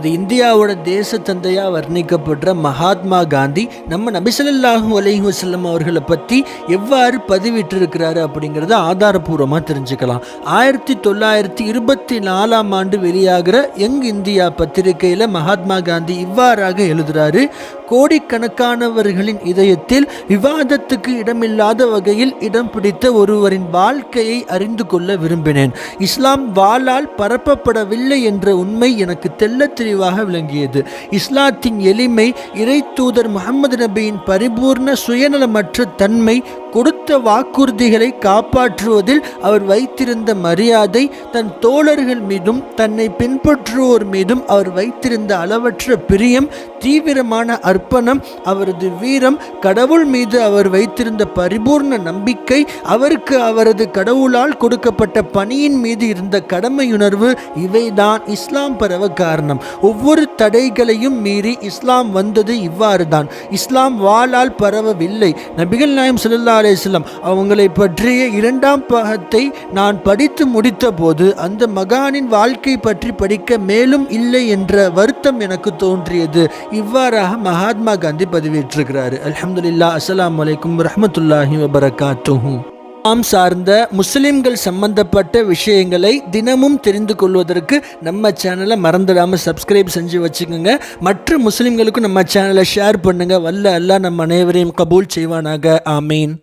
நமது இந்தியாவோட தேச தந்தையாக வர்ணிக்கப்படுற மகாத்மா காந்தி நம்ம நபி ஸல்லல்லாஹு அலைஹி வஸல்லம் அவர்களை பற்றி எவ்வாறு பதிவிட்டிருக்கிறாரு அப்படிங்கிறத ஆதாரபூர்வமாக தெரிஞ்சுக்கலாம். 1924 ஆண்டு வெளியாகிற யங் இந்தியா பத்திரிகையில் மகாத்மா காந்தி இவ்வாறாக எழுதுகிறாரு: கோடிக்கணக்கானவர்களின் இதயத்தில் விவாதத்துக்கு இடமில்லாத வகையில் இடம் பிடித்த ஒருவரின் வாழ்க்கையை அறிந்து கொள்ள விரும்பினேன். இஸ்லாம் வாளால் பரப்பப்படவில்லை என்ற உண்மை எனக்கு தெள்ள தெளிவாக விளங்கியது. இஸ்லாத்தின் எளிமை, இறை தூதர் முஹம்மது நபியின் பரிபூர்ண சுயநலமற்ற தன்மை, கொடுத்த வாக்குறுதிகளை காப்பாற்றுவதில் அவர் வைத்திருந்த மரியாதை, தன் தோழர்கள் மீதும் தன்னை பின்பற்றுவோர் மீதும் அவர் வைத்திருந்த அளவற்ற பிரியம், தீவிரமான அர்ப்பணம், அவரது வீரம், கடவுள் மீது அவர் வைத்திருந்த பரிபூர்ண நம்பிக்கை, அவருக்கு அவரது கடவுளால் கொடுக்கப்பட்ட பணியின் மீது இருந்த கடமையுணர்வு, இவைதான் இஸ்லாம் பரவ காரணம். ஒவ்வொரு தடைகளையும் மீறி இஸ்லாம் வந்தது இவ்வாறு தான். இஸ்லாம் வாளால் பரவவில்லை. நபிகள் நாயகம் ஸல்லல்லாஹு அலைஹி வஸல்லம் அவங்களை பற்றிய 2ஆம் பாகத்தை நான் படித்து முடித்த போது அந்த மகானின் வாழ்க்கை பற்றி படிக்க மேலும் இல்லை என்ற வருத்தம் எனக்கு தோன்றியது. இவ்வாறாக மகாத்மா காந்தி பதிவேற்றிருக்கிறார். அல்ஹம்துலில்லாஹ். அஸ்ஸலாமு அலைக்கும் வரஹ்மத்துல்லாஹி வபரகாத்துஹு. நாம் சார்ந்த முஸ்லிம்கள் சம்பந்தப்பட்ட விஷயங்களை தினமும் தெரிந்து கொள்வதற்கு நம்ம சேனலை மறந்துடாமல் சப்ஸ்கிரைப் செஞ்சு வச்சுக்கோங்க. மற்ற முஸ்லிம்களுக்கும் நம்ம சேனலை ஷேர் பண்ணுங்கள். வல்ல அல்லாஹ் நம் அனைவரையும் கபூல் செய்வானாக. ஆமீன்.